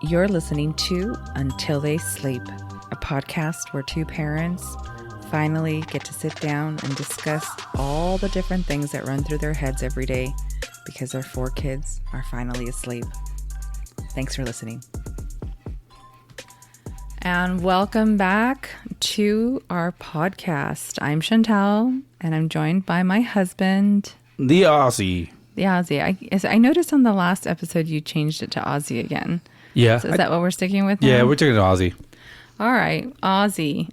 You're listening to Until They Sleep, a podcast where two parents finally get to sit down and discuss all the different things that run through their heads every day because their four kids are finally asleep. Thanks for listening. And welcome back to our podcast. I'm Shantelle, and I'm joined by my husband, the Ozzy. The Ozzy. I noticed on the last episode you changed it to Ozzy again. Yeah. So is that what we're sticking with now? Yeah, we're taking it to Ozzy. All right, Ozzy.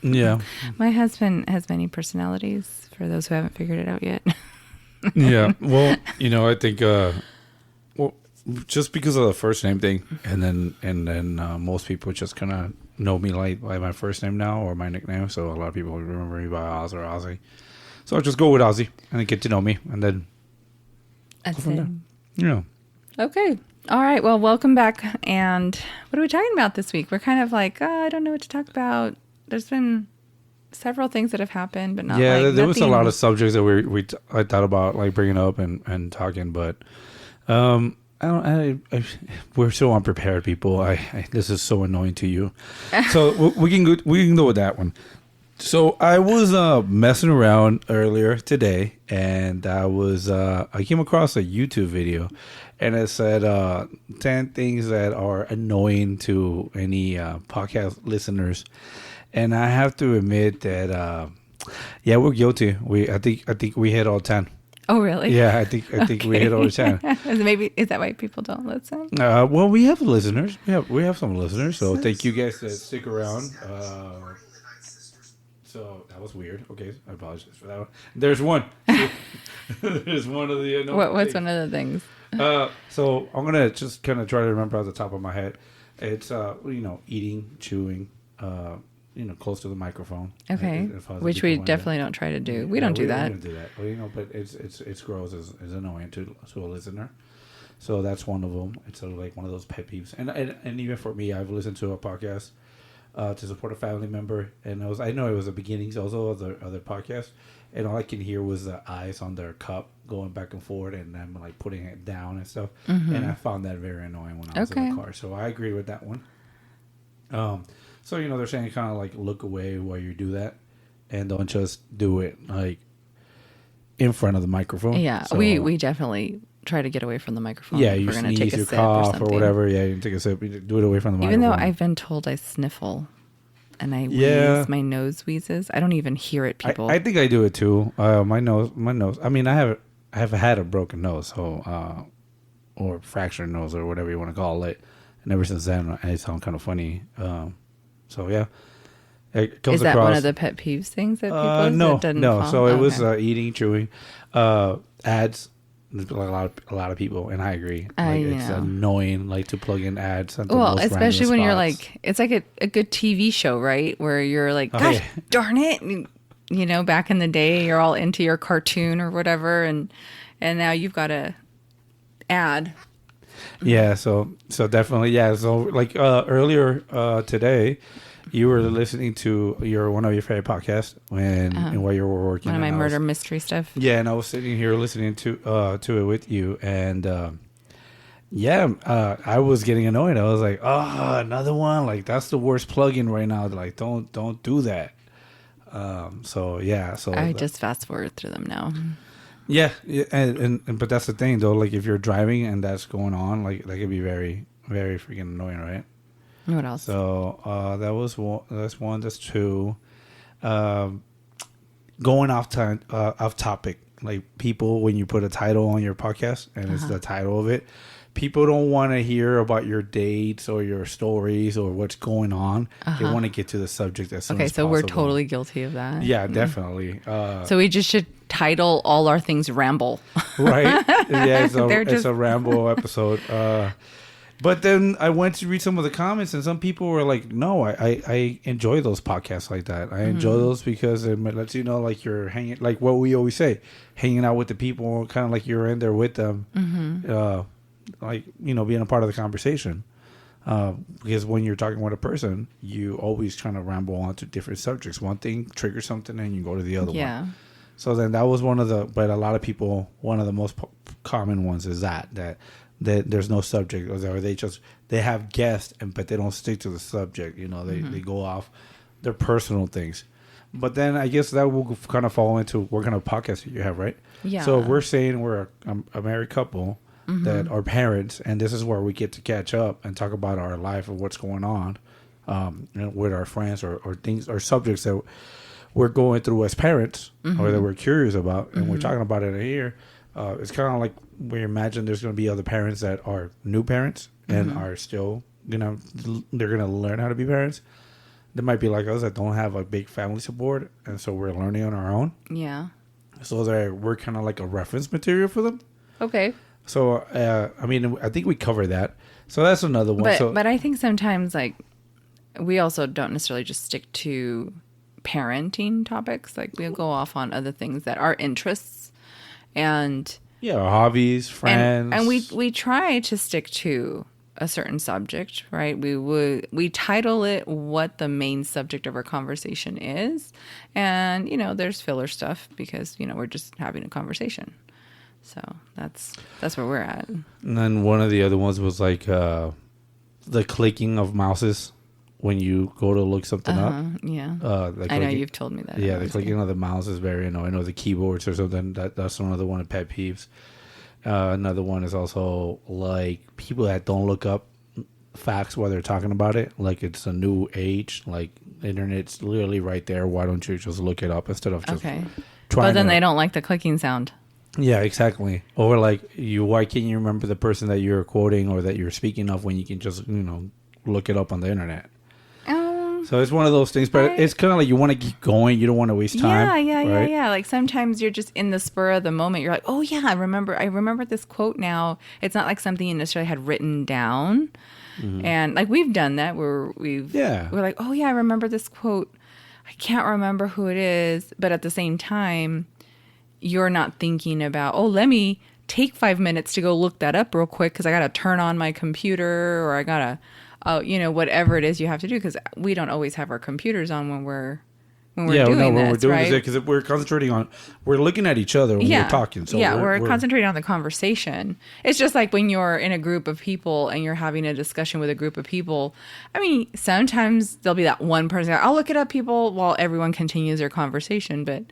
Yeah. My husband has many personalities, for those who haven't figured it out yet. Yeah. Well, I think just because of the first name thing, and then most people just kind of know me like by my first name now or my nickname. So a lot of people remember me by Oz or Ozzy. So I'll just go with Ozzy and then get to know me, and then That's it. Yeah. Okay. All right. Well, welcome back. And what are we talking about this week? We're kind of like, I don't know what to talk about. There's been several things that have happened, but not there was a lot of subjects that I thought about like bringing up and talking, but we're so unprepared, people. This is so annoying to you. So we can go with that one. So I was messing around earlier today, and I came across a YouTube video, and it said 10 things that are annoying to any podcast listeners. And I have to admit that we're guilty. I think we hit all 10. Oh, really? Yeah, I think we hit all 10. Is that why people don't listen? Well, we have listeners. We have some listeners. So thank you guys that stick around. So that was weird. Okay, I apologize for that one. There's one. There's one of the. What's one of the things? So I'm gonna just kind of try to remember at the top of my head. It's eating, chewing, close to the microphone. Okay, which we definitely don't try to do. We don't do that. We don't do that. Well, but it's gross. Is annoying to a listener. So that's one of them. It's like one of those pet peeves. And even for me, I've listened to a podcast to support a family member, and I know it was the beginnings also of the other podcast, and all I can hear was the eyes on their cup going back and forth, and I'm like putting it down and stuff. Mm-hmm. And I found that very annoying when I was in the car. So I agree with that one. So they're saying kind of like look away while you do that, and don't just do it like in front of the microphone. Yeah, so, we definitely try to get away from the microphone. Yeah, you sneeze, take a sip cough or whatever. Yeah, you take a sip. You do it away from the microphone. Even though I've been told I sniffle and I wheeze, my nose wheezes. I don't even hear it, people. I think I do it too. My nose. I mean, I have had a broken nose, so or fractured nose or whatever you want to call it. And ever since then, I sound kind of funny. So yeah. It comes Is that across, one of the pet peeves things that people No. So it was eating, chewing, ads. A lot of people, and I agree. It's annoying, like to plug in ads. Well, especially when you're like, it's like a good TV show, right? Where you're like, gosh, darn it, and, back in the day, you're all into your cartoon or whatever, and now you've got a ad. Yeah, so definitely, yeah. So like earlier today, you were listening to one of your favorite podcasts while you were working. One of my murder mystery stuff. Yeah, and I was sitting here listening to it with you, and I was getting annoyed. I was like, another one. Like that's the worst plugin right now. Like don't do that. So I just fast forward through them now. Yeah, but that's the thing though. Like if you're driving and that's going on, like that could be very, very freaking annoying, right? What else? So that was one. That's one. That's two. Going off topic. Like people, when you put a title on your podcast and it's the title of it, people don't want to hear about your dates or your stories or what's going on. They want to get to the subject as soon as possible. We're totally guilty of that. Yeah, definitely. So we just should title all our things Ramble. Right? Yeah, it's a Ramble episode. But then I went to read some of the comments, and some people were like, no, I enjoy those podcasts like that. I enjoy those because it lets you know, like, you're hanging, like what we always say, hanging out with the people, kind of like you're in there with them, like, being a part of the conversation. Because when you're talking with a person, you always trying to ramble on to different subjects. One thing triggers something, and you go to the other one. So then that was but a lot of people, one of the most common ones is that that there's no subject, or they have guests, but they don't stick to the subject. You know, they go off their personal things. But then I guess that will kind of fall into what kind of podcast you have, right? Yeah. So if we're saying we're a married couple that are parents, and this is where we get to catch up and talk about our life and what's going on with our friends or things or subjects that we're going through as parents or that we're curious about, and we're talking about it here. It's kind of like we imagine there's going to be other parents that are new parents and are still, they're going to learn how to be parents. There might be like us that don't have a big family support, and so we're learning on our own. Yeah. So we're kind of like a reference material for them. Okay. So, I mean, I think we cover that. So that's another one. But I think sometimes, like, we also don't necessarily just stick to parenting topics. Like, we'll go off on other things that are interests. And... yeah, our hobbies, friends. And we try to stick to a certain subject, right? We title it what the main subject of our conversation is, and there's filler stuff because we're just having a conversation. So that's where we're at. And then one of the other ones was like the clicking of mouses when you go to look something up. Yeah, I know you've told me that. Yeah, the clicking of the mouse is very annoying. Or the keyboards or something. That's another one of pet peeves. Another one is also like people that don't look up facts while they're talking about it. Like it's a new age. Like the internet's literally right there. Why don't you just look it up instead of just trying? But then they don't like the clicking sound. Yeah, exactly. Or like why can't you remember the person that you're quoting or that you're speaking of when you can just look it up on the internet? So it's one of those things, but it's kind of like you want to keep going. You don't want to waste time. Yeah. Like sometimes you're just in the spur of the moment. You're like, oh yeah, I remember this quote now. It's not like something you necessarily had written down. And like we've done that where we're like, oh yeah, I remember this quote. I can't remember who it is, but at the same time, you're not thinking about, oh, let me take 5 minutes to go look that up real quick because I got to turn on my computer or I got to whatever it is you have to do, because we don't always have our computers on when we're doing this, right? Because we're concentrating we're looking at each other when we're talking. So we're concentrating on the conversation. It's just like when you're in a group of people and you're having a discussion with a group of people. I mean, sometimes there'll be that one person, I'll look it up, people, while everyone continues their conversation.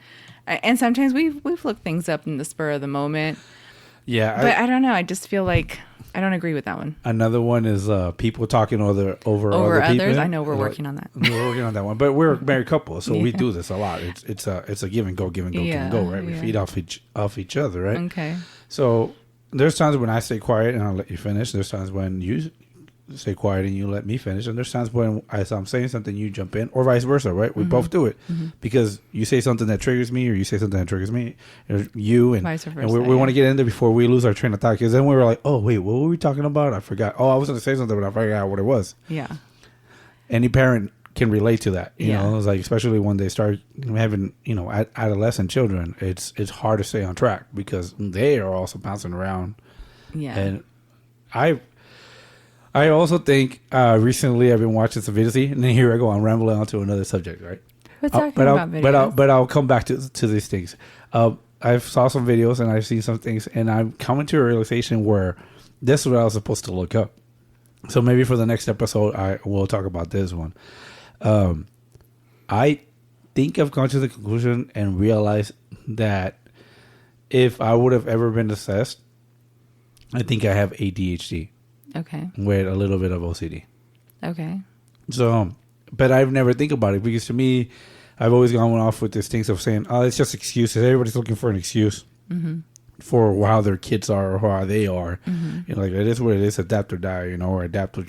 And sometimes we've looked things up in the spur of the moment. Yeah. But I don't know. I just feel like I don't agree with that one. Another one is people talking over other others. people. I know we're working on that. We're working on that one, but we're a married couple, so we do this a lot. It's a give and go, give and go, right? We feed off each other, right? Okay. So there's times when I stay quiet and I'll let you finish. There's times when you stay quiet and you let me finish, and there's times when as I'm saying something you jump in, or vice versa, right? We both do it because you say something that triggers me or you say something that triggers me, you and vice versa, and we want to get in there before we lose our train of thought, because then we were like, oh wait, what were we talking about? I forgot. Oh, I was going to say something but I forgot what it was. Yeah. Any parent can relate to that, you know. It's like, especially when they start having adolescent children, it's hard to stay on track because they are also bouncing around. And I also think recently I've been watching some videos, and then here I go, I'm rambling onto another subject, right? We're talking about videos. But I'll come back to these things. I've saw some videos and I've seen some things, and I'm coming to a realization where this is what I was supposed to look up. So maybe for the next episode, I will talk about this one. I think I've come to the conclusion and realized that if I would have ever been assessed, I think I have ADHD. Okay. With a little bit of OCD. Okay. So, but I've never think about it, because to me, I've always gone off with these things of saying, oh, it's just excuses. Everybody's looking for an excuse for how their kids are or how they are. Like, it is what it is, adapt or die, or adapt or,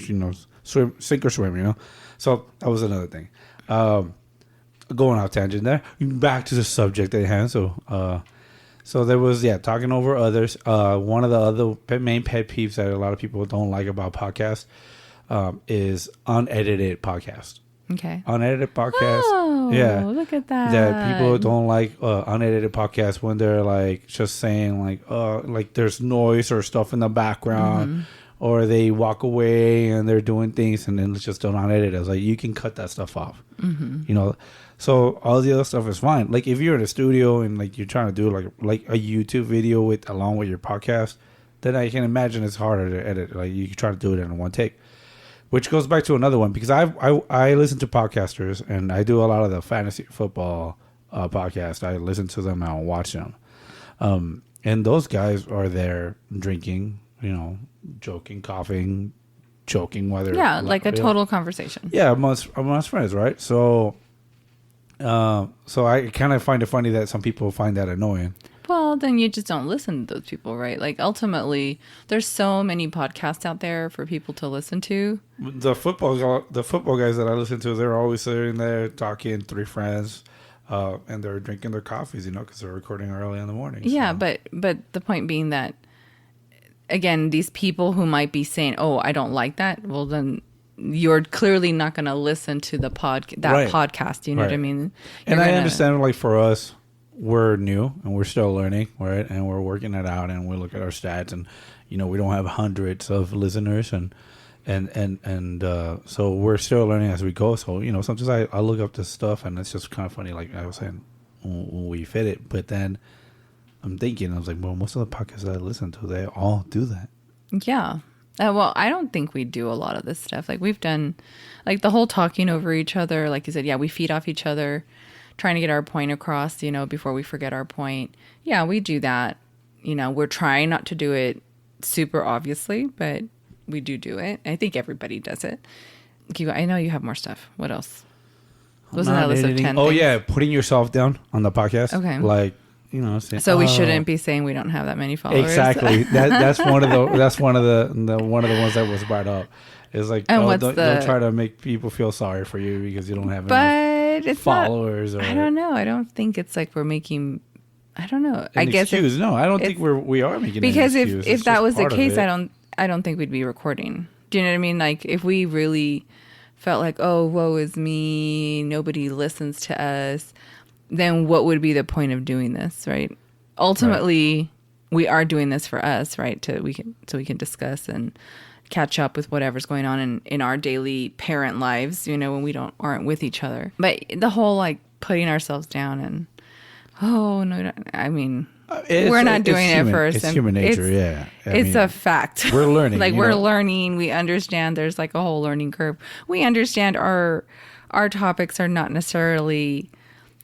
swim, sink or swim, So that was another thing. Going off tangent there. Back to the subject at hand. So there was, talking over others. One of the other main pet peeves that a lot of people don't like about podcasts is unedited podcast. Okay. Unedited podcast. Oh, look at that. That people don't like unedited podcasts when they're like just saying like there's noise or stuff in the background, or they walk away and they're doing things and then it's just don't unedit it. It's like, you can cut that stuff off. So all the other stuff is fine. Like if you're in a studio and like you're trying to do like a YouTube video along with your podcast, then I can imagine it's harder to edit. Like you try to do it in one take, which goes back to another one because I listen to podcasters and I do a lot of the fantasy football podcast. I listen to them. I don't watch them, and those guys are there drinking, joking, coughing, joking, whether like a total conversation. Yeah, amongst friends, right? So I kind of find it funny that some people find that annoying. Well, then you just don't listen to those people, right? Like ultimately, there's so many podcasts out there for people to listen to. The football guys that I listen to, they're always sitting there talking, three friends, and they're drinking their coffees, because they're recording early in the morning. Yeah, so. but the point being that, again, these people who might be saying, "Oh, I don't like that," well, then you're clearly not going to listen to the podcast. You know what I mean? And I understand, like for us, we're new and we're still learning, right? And we're working it out, and we look at our stats, and we don't have hundreds of listeners, and so we're still learning as we go. So sometimes I look up this stuff, and it's just kind of funny. Like I was saying, when we fit it, but then I'm thinking, I was like, well, most of the podcasts that I listen to, they all do that. Yeah. Well, I don't think we do a lot of this stuff. Like we've done, like the whole talking over each other. Like you said, yeah, we feed off each other, trying to get our point across, before we forget our point. Yeah, we do that. We're trying not to do it super obviously, but we do it. I think everybody does it. I know you have more stuff. What else? Wasn't that a list of 10 Oh, things? yeah, putting yourself down on the podcast. Okay. Like, saying, so we shouldn't be saying we don't have that many followers. Exactly. That's one of the ones that was brought up. It's like, don't try to make people feel sorry for you because you don't have enough followers. I don't know. I don't think it's like we're making. I don't know. I guess no, I don't think we are making because an excuse. if that was the case, I don't think we'd be recording. Do you know what I mean? Like if we really felt like, oh, woe is me, nobody listens to us, then what would be the point of doing this, right? Ultimately, we are doing this for us, right? So we can discuss and catch up with whatever's going on in our daily parent lives, when we aren't with each other. But the whole like putting ourselves down and I mean, we're not doing it for it's human nature. Yeah, it's a fact. We're learning. Like we're learning. We understand there's like a whole learning curve. We understand our topics are not necessarily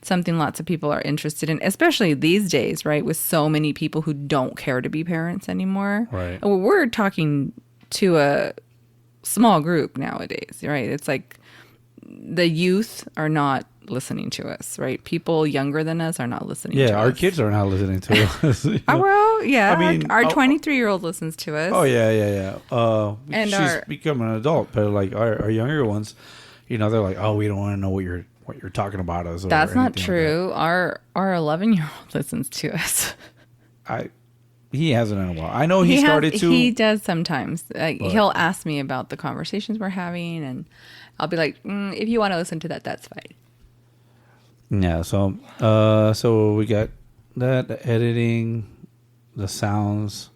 something lots of people are interested in, especially these days, right? With so many people who don't care to be parents anymore. Right. We're talking to a small group nowadays, right? It's like the youth are not listening to us, right? People younger than us are not listening to us. Yeah, our kids are not listening to us. Well, yeah. I mean, our 23-year-old listens to us. Oh, yeah. And she's become an adult, but like our younger ones, they're like, oh, we don't want to know what you're talking about us. That's not true. Like that. Our 11-year-old listens to us. He hasn't in a while. I know he started to. He does sometimes. He'll ask me about the conversations we're having, and I'll be like, if you want to listen to that, that's fine. Yeah. So we got that, the editing, the sounds,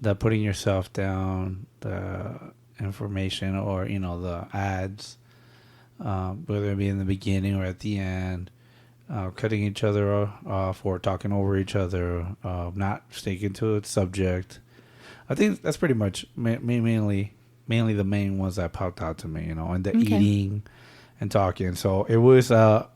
the putting yourself down, the information, or the ads, whether it be in the beginning or at the end. Cutting each other off or talking over each other, not sticking to its subject. I think that's pretty much mainly the main ones that popped out to me, and the eating and talking. So it was it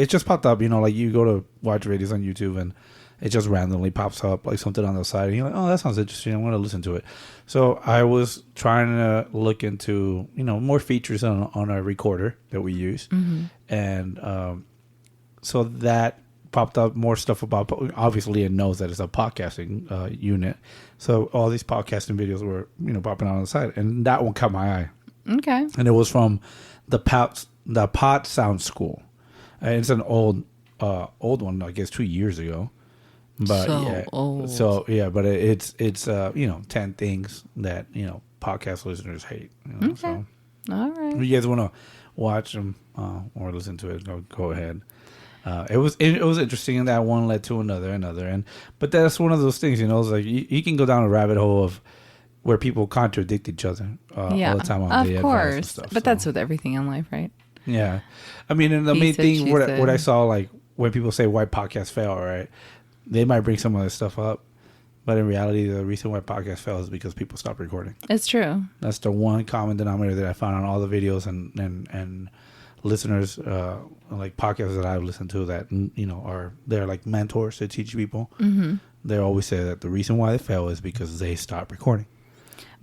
just popped up, like you go to watch videos on YouTube and it just randomly pops up like something on the side and you're like, oh, that sounds interesting, I'm going to listen to it. So I was trying to look into more features on our recorder that we use, and so that popped up more stuff about, obviously it knows that it's a podcasting unit, so all these podcasting videos were popping out on the side, and that one caught my eye. Okay. And it was from the Pod Sound School. It's an old one, I guess 2 years ago. But old. But it's 10 things that podcast listeners hate. Okay. So all right. if you guys want to watch them or listen to it, go ahead. It was interesting, and that one led to another, but that's one of those things, it's like you can go down a rabbit hole of where people contradict each other all the time on the advice and stuff. But that's with everything in life, right? Yeah, I mean, and the main thing what I saw, like when people say why podcasts fail, right? They might bring some of this stuff up, But in reality, the reason why podcast fail is because people stop recording. It's true. That's the one common denominator that I found on all the videos and listeners, like podcasts that I've listened to that, they're like mentors to teach people. Mm-hmm. They always say that the reason why they fail is because they stop recording.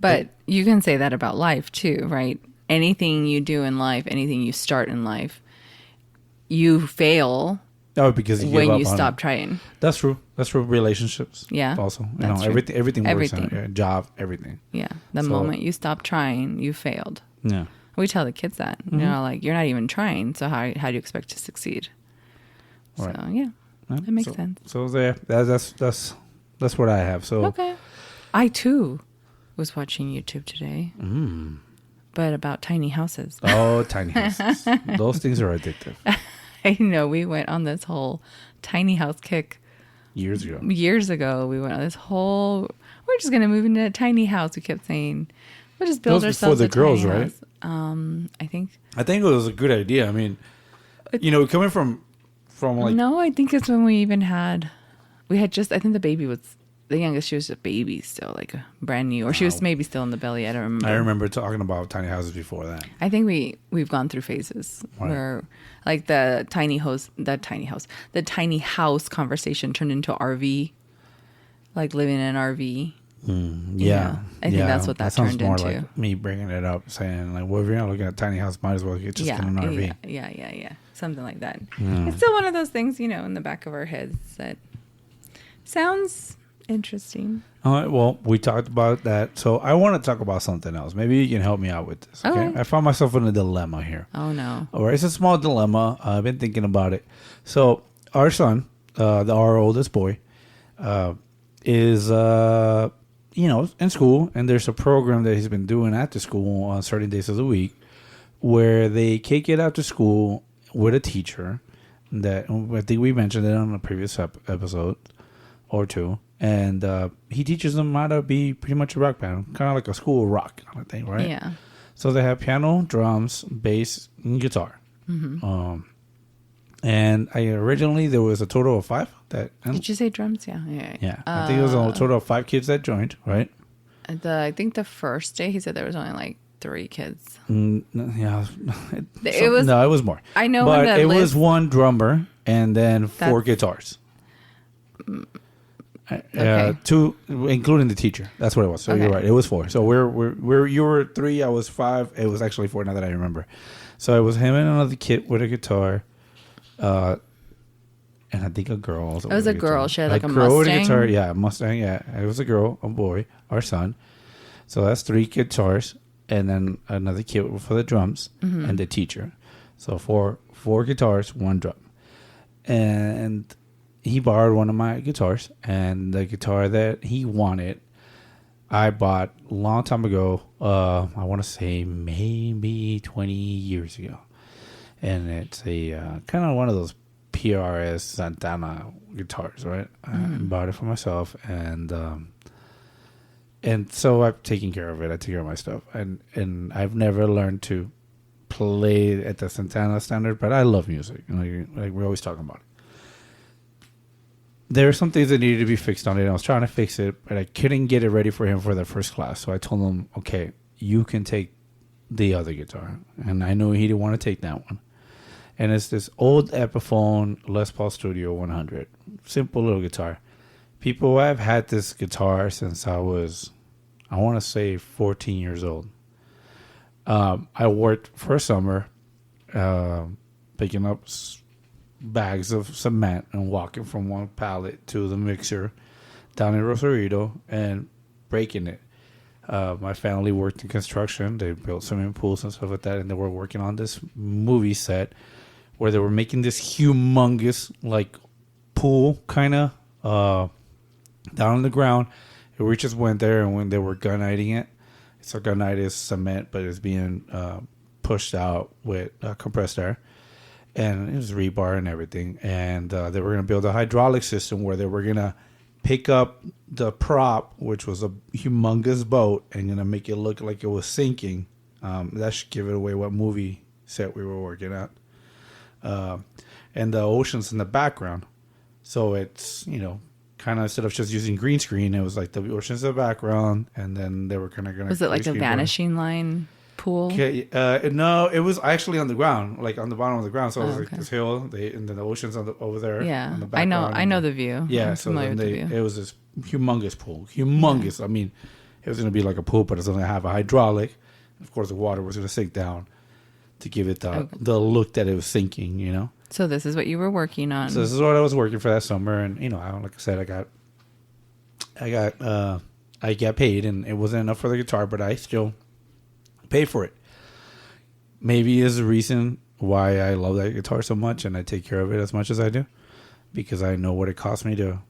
But you can say that about life too, right? Anything you do in life, anything you start in life, you fail. Oh, because when you stop trying. That's true. That's true. Relationships. Yeah. Also, true. everything works out. Yeah, job, everything. Yeah. The moment you stop trying, you failed. Yeah. We tell the kids that. Mm-hmm. Like you're not even trying. So how do you expect to succeed? Right. So yeah, that makes sense. So there, that's what I have. So okay. I too was watching YouTube today. But about tiny houses. Oh, tiny houses. Those things are addictive. I know. We went on this whole tiny house kick. Years ago. We went on this whole, we're just going to move into a tiny house. We kept saying, we'll just build ourselves a tiny house. I think it was a good idea. I mean, coming from like. No, I think it's when we had just, I think the baby was, the youngest, she was a baby still, like brand new, or she was maybe still in the belly. I don't remember. I remember talking about tiny houses before that. I think we've gone through phases where, like the tiny house conversation turned into RV, like living in an RV. Yeah, I think that's what that turned more into. Like me bringing it up, saying like, well, if you're not looking at tiny house, might as well just get an RV. Yeah, something like that. It's still one of those things, in the back of our heads that sounds interesting. All right, well, we talked about that. So I want to talk about something else. Maybe you can help me out with this. Okay. I found myself in a dilemma here. Oh, no. All right. It's a small dilemma. I've been thinking about it. So our son, our oldest boy, is, in school. And there's a program that he's been doing after school on certain days of the week where they kick it after school with a teacher that I think we mentioned it on a previous episode or two. And he teaches them how to be pretty much a rock band, kind of like a school rock kind of thing, right? Yeah. So they have piano, drums, bass, and guitar. Mm-hmm. And originally there was a total of 5. Did you say drums? Yeah. Yeah. I think it was a total of 5 kids that joined, right? I think the first day he said there was only like 3 kids. Yeah. It was more. I know, but it was 1 drummer and then 4 guitars. Okay. 2, including the teacher. That's what it was. So you're right. It was 4. So you were 3. I was 5. It was actually 4 now that I remember. So it was him and another kid with a guitar, and I think a girl also. It was a girl. She had like a girl Mustang. With a guitar. Yeah, Mustang. Yeah, it was a girl, a boy, our son. So that's 3 guitars, and then another kid for the drums and the teacher. So 4 guitars, 1 drum, and he borrowed one of my guitars, and the guitar that he wanted, I bought a long time ago. I want to say maybe 20 years ago. And it's a kind of one of those PRS Santana guitars, right? I bought it for myself, and so I've taken care of it. I take care of my stuff, and I've never learned to play at the Santana standard, but I love music. Like we're always talking about it. There are some things that needed to be fixed on it. I was trying to fix it, but I couldn't get it ready for him for the first class. So I told him, okay, you can take the other guitar. And I knew he didn't want to take that one. And it's this old Epiphone Les Paul Studio 100. Simple little guitar. People, I've had this guitar since I was, I want to say 14 years old. I worked for a summer picking up bags of cement and walking from one pallet to the mixer down in Rosarito and breaking it. My family worked in construction. They built swimming pools and stuff like that, and they were working on this movie set where they were making this humongous like pool kind of down on the ground. And we just went there, and when they were gunniting it, so gunite is cement, but it's being pushed out with compressed air. And it was rebar and everything. And they were going to build a hydraulic system where they were going to pick up the prop, which was a humongous boat, and going to make it look like it was sinking. That should give it away what movie set we were working at. And the ocean's in the background. So it's, kind of instead of just using green screen, it was like the oceans in the background, and then they were kind of going to. Was it like a vanishing line pool? Okay, no, it was actually on the ground, like on the bottom of the ground. So it was like this hill, and then the ocean's over there. Yeah, on the I know the view. Yeah, I'm so familiar then with the view. it was this humongous pool, humongous. Yeah. I mean, it was going to be like a pool, but it's going to have a hydraulic. Of course, the water was going to sink down to give it the look that it was sinking. You know. So this is what you were working on. So this is what I was working for that summer, and you know, like I said, I got paid, and it wasn't enough for the guitar, but I still paid for it. Maybe is the reason why I love that guitar so much, and I take care of it as much as I do, because I know what it cost me to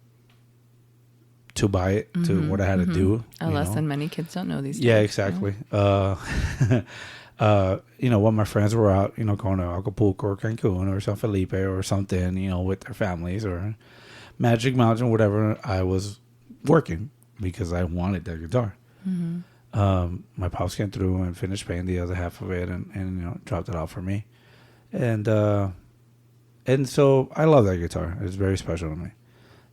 buy it, to what I had to do. A lesson many kids don't know these days. Yeah, exactly. You know, when my friends were out, you know, going to Acapulco or Cancun or San Felipe or something, you know, with their families or Magic Mountain, whatever, I was working because I wanted that guitar. Mm-hmm. My pops came through and finished paying the other half of it, and you know, dropped it off for me, and so I love that guitar. It's very special to me.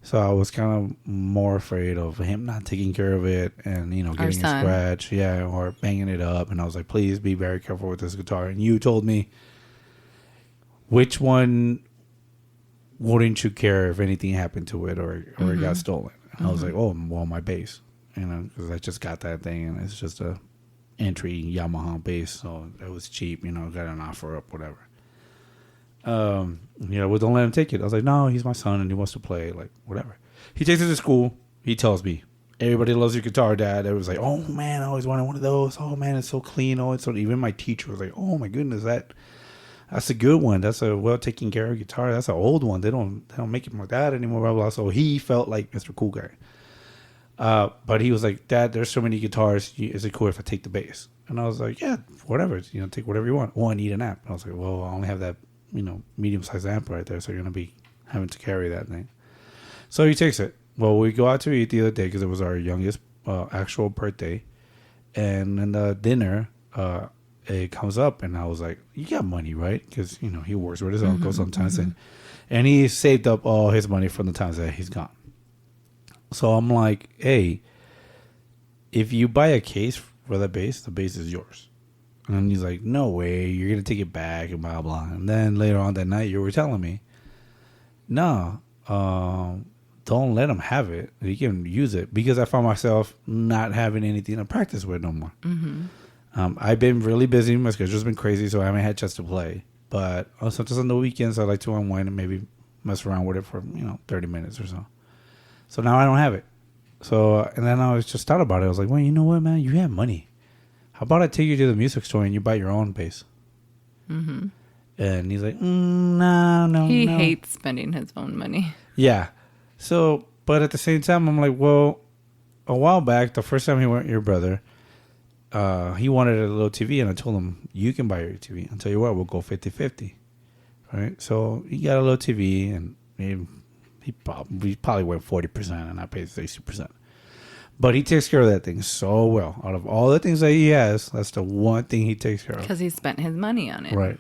So I was kind of more afraid of him not taking care of it, and you know, getting a scratch, or banging it up. And I was like, please be very careful with this guitar. And you told me, which one wouldn't you care if anything happened to it or it got stolen? And I was like, oh, well, my bass. You know, because I just got that thing, and it's just a entry Yamaha bass, so it was cheap. You know, got an offer up, whatever. You know, well, don't let him take it. I was like, no, he's my son, and he wants to play, like, whatever. He takes it to school. He tells me, everybody loves your guitar, Dad. It was like, oh man, I always wanted one of those. Oh man, it's so clean. Oh, it's so. Even my teacher was like, oh my goodness, that's a good one. That's a well taken care of guitar. That's an old one. They don't make them like that anymore. Blah blah. So he felt like Mr. Cool Guy. But he was like, Dad, there's so many guitars. Is it cool if I take the bass? And I was like, yeah, whatever. You know, take whatever you want. Oh, I need an amp. And I was like, well, I only have that, you know, medium-sized amp right there, so you're going to be having to carry that thing. So he takes it. Well, we go out to eat the other day because it was our youngest actual birthday. And in the dinner, it comes up, and I was like, you got money, right? Because, you know, he works with his uncle sometimes. And he saved up all his money from the times that he's gone. So I'm like, hey, if you buy a case for the bass is yours. And he's like, no way, you're going to take it back and blah, blah. And then later on that night, you were telling me, no, don't let him have it. He can use it. Because I found myself not having anything to practice with no more. I've been really busy. My schedule's been crazy, so I haven't had a chance to play. But sometimes on the weekends, I like to unwind and maybe mess around with it for, 30 minutes or so. So now I don't have it. So, and then I was just thought about it. I was like, well, you know what, man? You have money. How about I take you to the music store and you buy your own bass? And he's like, no. He hates spending his own money. Yeah. So, but at the same time, I'm like, well, a while back, the first time he went with your brother, he wanted a little TV, and I told him, you can buy your TV. I'll tell you what, we'll go 50-50. Right? So he got a little TV, and he probably went 40%, and I paid 60%. But he takes care of that thing so well. Out of all the things that he has, that's the one thing he takes care of. Because he spent his money on it. Right.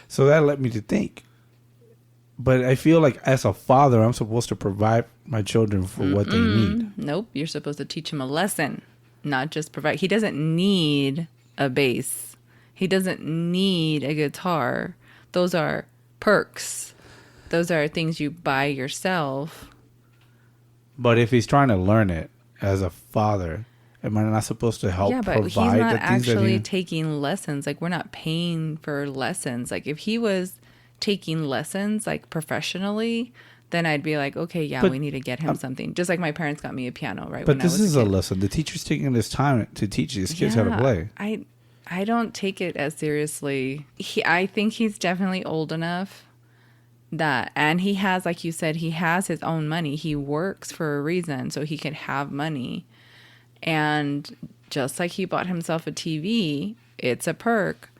So that led me to think. But I feel like as a father, I'm supposed to provide my children for what they need. Nope. You're supposed to teach him a lesson, not just provide. He doesn't need a bass. He doesn't need a guitar. Those are perks. Those are things you buy yourself. But if he's trying to learn it as a father, am I not supposed to help provide the things that he... Yeah, but he's not actually taking lessons. Like, we're not paying for lessons. Like, if he was taking lessons, like, professionally, then I'd be like, okay, yeah, we need to get him something. Just like my parents got me a piano, right? But this is a lesson. The teacher's taking this time to teach these kids how to play. I don't take it as seriously. I think he's definitely old enough that, and he has, like you said, he has his own money. He works for a reason, so he can have money. And just like he bought himself a TV, it's a perk.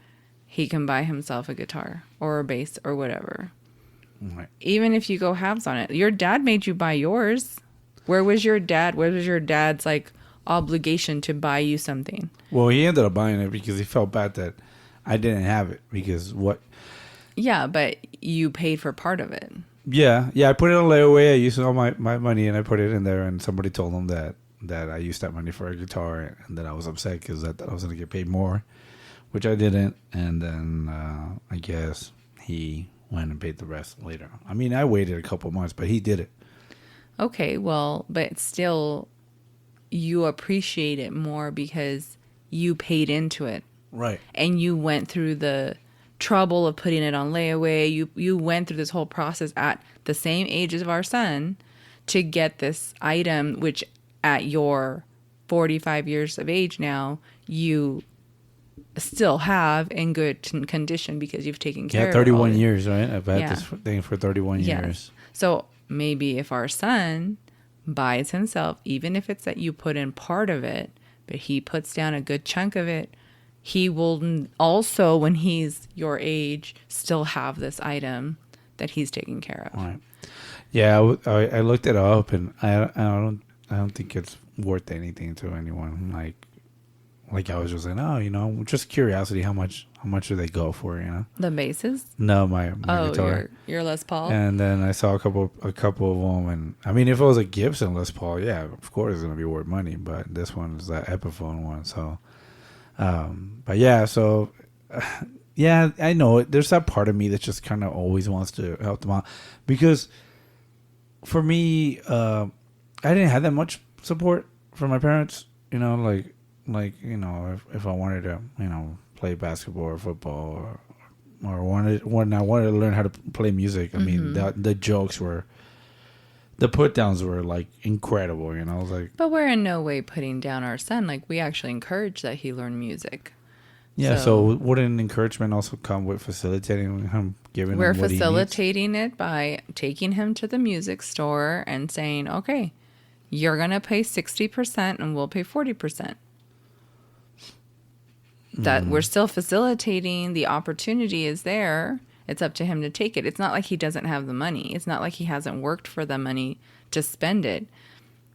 He can buy himself a guitar or a bass or whatever. Right. Even if you go halves on it. Your dad made you buy yours. Where was your dad? Where was your dad's like obligation to buy you something? Well, he ended up buying it because he felt bad that I didn't have it because what... Yeah, but you paid for part of it. Yeah, I put it on layaway. I used all my money and I put it in there. And somebody told them that I used that money for a guitar and that I was upset because I thought I was going to get paid more, which I didn't. And then I guess he went and paid the rest later. I mean, I waited a couple months, but he did it. Okay, well, but still, you appreciate it more because you paid into it. Right. And you went through the trouble of putting it on layaway. You went through this whole process at the same age as our son to get this item, which at your 45 years of age now, you still have in good condition because you've taken care of it. 31 years, right? I've had this thing for 31 years. So maybe if our son buys himself, even if it's that you put in part of it, but he puts down a good chunk of it, he will also, when he's your age, still have this item that he's taking care of. Right. Yeah, I looked it up, and I don't think it's worth anything to anyone. Like I was just saying, just curiosity. How much do they go for? The basses? No, my guitar. Your Les Paul. And then I saw a couple of them, and I mean, if it was a Gibson Les Paul, yeah, of course it's gonna be worth money. But this one is that Epiphone one, so. But yeah, so yeah, I know there's that part of me that just kind of always wants to help them out because for me, I didn't have that much support from my parents. If I wanted to, play basketball or football or when I wanted to learn how to play music, I mean, the jokes were. The put downs were like incredible, But we're in no way putting down our son. Like, we actually encourage that he learn music. Yeah. So wouldn't encouragement also come with facilitating him, giving him what he needs? We're facilitating it by taking him to the music store and saying, okay, you're going to pay 60% and we'll pay 40%. That we're still facilitating. The opportunity is there. It's up to him to take it. It's not like he doesn't have the money. It's not like he hasn't worked for the money to spend it.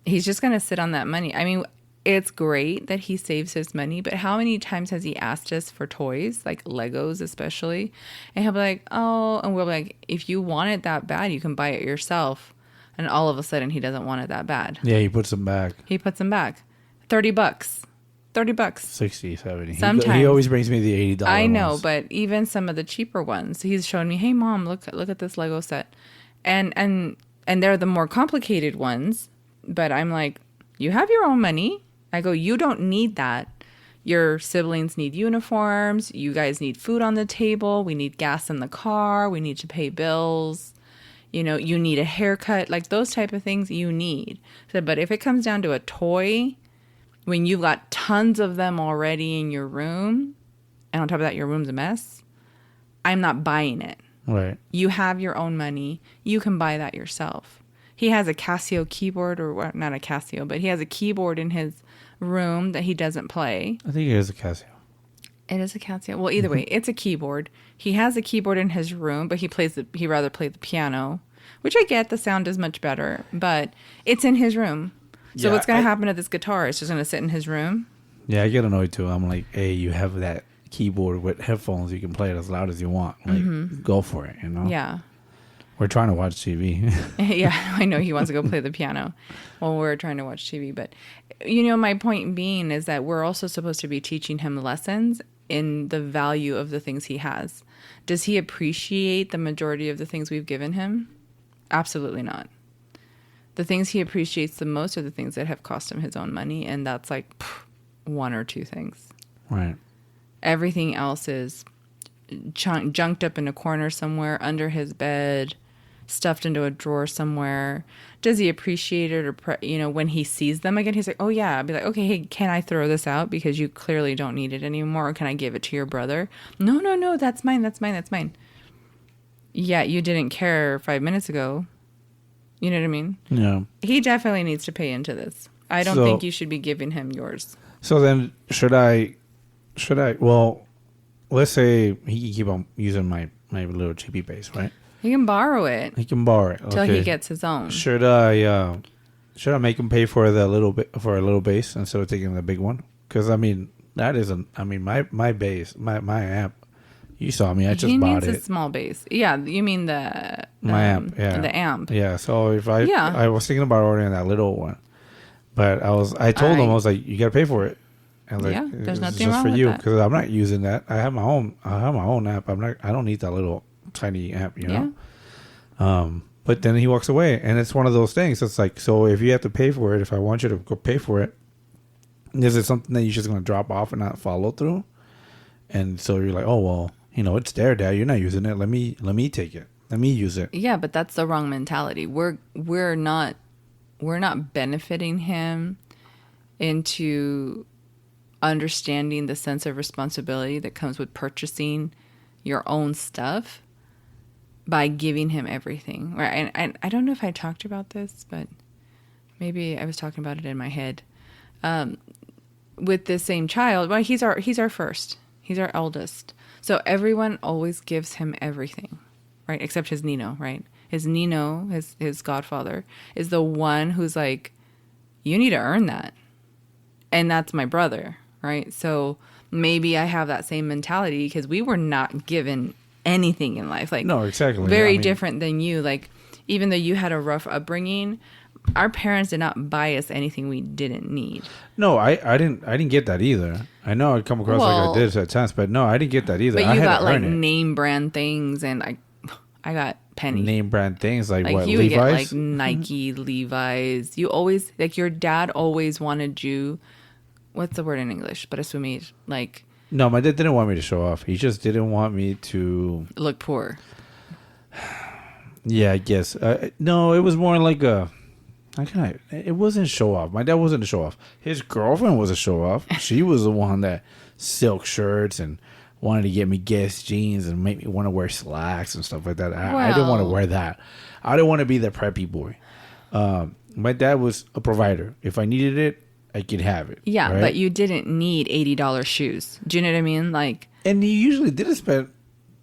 He's just going to sit on that money. I mean, it's great that he saves his money, but how many times has he asked us for toys, like Legos especially? And he'll be like, oh, and we'll be like, if you want it that bad, you can buy it yourself. And all of a sudden, he doesn't want it that bad. Yeah, he puts them back. $30. 30 bucks. 60, 70. Sometimes. He always brings me the $80 I know, ones. but even some of the cheaper ones, he's showing me, hey, Mom, look at this Lego set. And they're the more complicated ones, but I'm like, you have your own money. I go, you don't need that. Your siblings need uniforms. You guys need food on the table. We need gas in the car. We need to pay bills. You need a haircut. Like, those type of things you need. So, but if it comes down to a toy, when you've got tons of them already in your room, and on top of that, your room's a mess, I'm not buying it. Right. You have your own money. You can buy that yourself. He has a Casio keyboard, or not a Casio, but he has a keyboard in his room that he doesn't play. I think it is a Casio. It is a Casio. Well, either way, it's a keyboard. He has a keyboard in his room, but he rather play the piano, which I get. The sound is much better, but it's in his room. So what's going to happen to this guitar? It's just going to sit in his room? Yeah, I get annoyed too. I'm like, hey, you have that keyboard with headphones. You can play it as loud as you want. Like, go for it, Yeah. We're trying to watch TV. Yeah, I know he wants to go play the piano while we're trying to watch TV. But, my point being is that we're also supposed to be teaching him lessons in the value of the things he has. Does he appreciate the majority of the things we've given him? Absolutely not. The things he appreciates the most are the things that have cost him his own money, and that's like one or two things. Right. Everything else is junked up in a corner somewhere, under his bed, stuffed into a drawer somewhere. Does he appreciate it, or when he sees them again, he's like, oh yeah. I'd be like, okay, hey, can I throw this out because you clearly don't need it anymore, or can I give it to your brother? No, that's mine. Yeah, you didn't care 5 minutes ago. You know what I mean? Yeah. He definitely needs to pay into this. I don't think you should be giving him yours. So then, should I? Well, let's say he can keep on using my little cheapy bass, right? He can borrow it. Till he gets his own. Should I make him pay for a little bass instead of taking the big one? Because I mean, my bass, my amp, You saw me. I just he bought needs it. a small base. Yeah, you mean the My amp. Yeah. the amp. Yeah. So if I Yeah. I was thinking about ordering that little one, but I told him I was like, you got to pay for it. And like, Yeah, there's it's nothing just wrong for with you that. because I'm not using that. I have my own amp. I don't need that little tiny amp. You know. Yeah. But then he walks away, and it's one of those things. It's like, so if you have to pay for it, if I want you to go pay for it, is it something that you're just going to drop off and not follow through? And so you're like, oh well, it's there, Dad. You're not using it. Let me take it. Let me use it. Yeah, but that's the wrong mentality. We're not benefiting him into understanding the sense of responsibility that comes with purchasing your own stuff by giving him everything. Right? And I don't know if I talked about this, but maybe I was talking about it in my head. With this same child, well, he's our first. He's our eldest. So everyone always gives him everything, right? Except his Nino, right? His Nino, his godfather, is the one who's like, you need to earn that. And that's my brother, right? So maybe I have that same mentality because we were not given anything in life. Like, no, exactly. Very different than you. Like, even though you had a rough upbringing, our parents did not buy us anything we didn't need. No, I didn't get that either. I know I'd come across like I did at times, but no, I didn't get that either. But I you had got to like earn it. name brand things, and I got penny Name brand things like what, you Levi's? would get like Nike, Levi's. You always, like, your dad always wanted you. What's the word in English? Para asumir, like. No, my dad didn't want me to show off. He just didn't want me to look poor. Yeah, I guess. No, it was more like a. It wasn't show off. My dad wasn't a show off. His girlfriend was a show off. She was the one that silk shirts and wanted to get me Guess jeans and make me want to wear slacks and stuff like that. I didn't want to wear that. I didn't want to be the preppy boy. My dad was a provider. If I needed it, I could have it. Yeah, right? But you didn't need $80 shoes. Do you know what I mean? Like, and he usually didn't spend.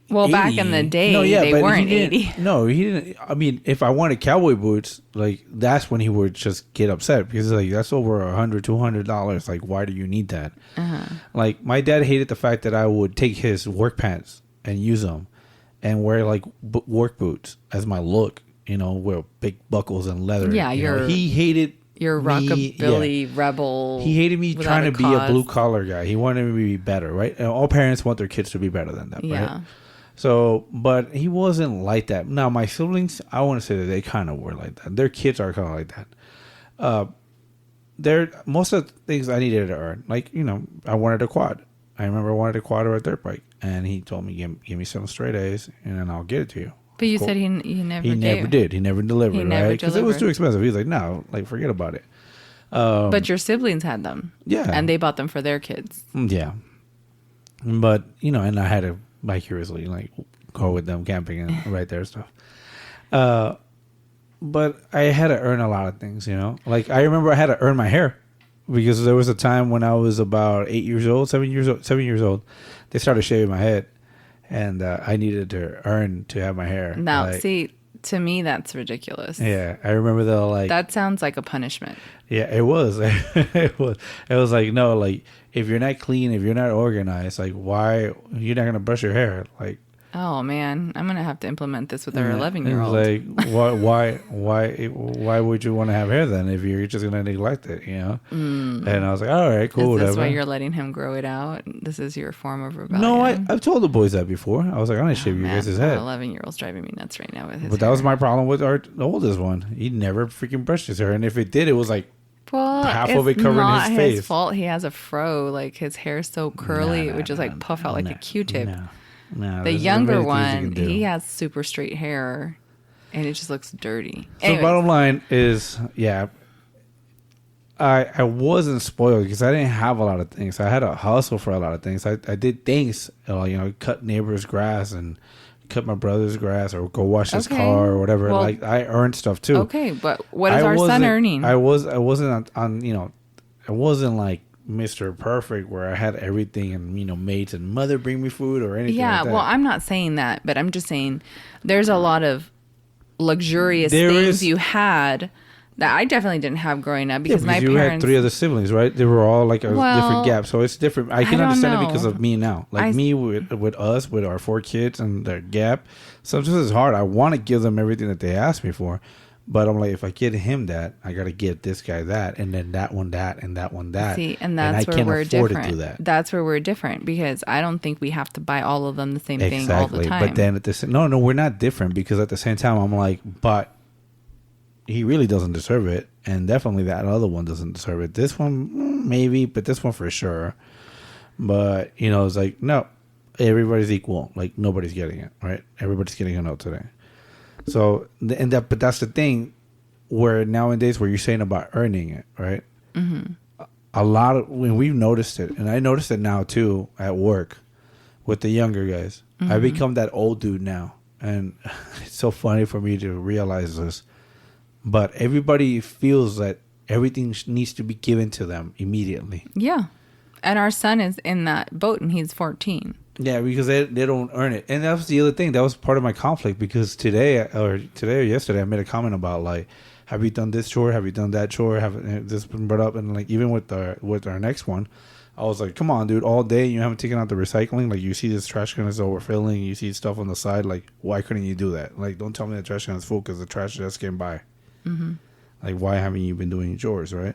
Well, 80. back in the day, they weren't 80. No, he didn't. I mean, if I wanted cowboy boots, like, that's when he would just get upset because, like, that's over $100, $200. Like, why do you need that? Like, my dad hated the fact that I would take his work pants and use them and wear, like, work boots as my look, wear big buckles and leather. Yeah, he hated your rockabilly rebel. He hated me trying to be a blue collar guy. He wanted me to be better, right? And all parents want their kids to be better than them, right? So, but he wasn't like that. Now, my siblings, I want to say that they kind of were like that. Their kids are kind of like that. Most of the things I needed to earn, like, I wanted a quad. I remember I wanted a quad or a dirt bike, and he told me, give me some straight A's, and then I'll get it to you. But you said he never did. He never did. He never delivered, right? Because it was too expensive. He was like, no, like, forget about it. But your siblings had them. Yeah. And they bought them for their kids. Yeah. But, and I had to vicariously, like, go with them camping and right there stuff. But I had to earn a lot of things, Like, I remember I had to earn my hair because there was a time when I was about 7 years old. They started shaving my head, and I needed to earn to have my hair. Now, like, see, to me, that's ridiculous. Yeah, I remember though, like, that sounds like a punishment. Yeah, it was. It was like, no, like, if you're not clean, if you're not organized, like, why you're not gonna brush your hair? Like, oh man, I'm gonna have to implement this with our 11-year-old. Like, why would you want to have hair then if you're just gonna neglect it? And I was like, all right, cool. Is this whatever. why you're letting him grow it out? This is your form of rebellion. No, I've told the boys that before. I was like, I'm gonna shave your guys' head. 11-year-old's driving me nuts right now with his. But that was my problem with the oldest one. He never freaking brushed his hair, and if it did, it was like. Well, half of it covering his face. It's not his fault. He has a fro. Like, his hair's so curly, it would just like puff out like a Q-tip. No, the younger one, he has super straight hair, and it just looks dirty. So the bottom line is, I wasn't spoiled because I didn't have a lot of things. I had to hustle for a lot of things. I did things, cut neighbor's grass and cut my brother's grass or go wash his car or whatever. Well, like, I earned stuff too. Okay, but what is our son earning? I wasn't on I wasn't like Mr. Perfect where I had everything and maids and mother bring me food or anything like that. Well, I'm not saying that, but I'm just saying there's a lot of luxurious things you had that I definitely didn't have growing up because my you parents had 3 other siblings, right? They were all like a different gap, so it's different. I can understand it because of me now. Like me with us, with our 4 kids and their gap, sometimes it's hard. I want to give them everything that they ask me for, but I'm like, if I get him that, I got to get this guy that, and then that one that, and that one that. See, and that's I where we're different. To do that. That's where we're different because I don't think we have to buy all of them the same thing all the time. But then at the no, we're not different because at the same time, I'm like, but he really doesn't deserve it, and definitely that other one doesn't deserve it. This one maybe, but this one for sure. But it's like, no, everybody's equal. Like nobody's getting it, right? Everybody's getting a note today. So but that's the thing, where nowadays where you're saying about earning it, right? Mm-hmm. A lot of when we've noticed it, and I noticed it now too at work with the younger guys. Mm-hmm. I become that old dude now, and it's so funny for me to realize this. But everybody feels that everything needs to be given to them immediately. Yeah. And our son is in that boat and he's 14. Yeah, because they don't earn it. And that was the other thing. That was part of my conflict because today or yesterday I made a comment about like, have you done this chore? Have you done that chore? Have this been brought up? And like even with our next one, I was like, come on, dude, all day you haven't taken out the recycling. Like you see this trash can is overfilling. You see stuff on the side. Like why couldn't you do that? Like don't tell me the trash can is full because the trash just came by. Mm-hmm. Like why haven't you been doing chores, right?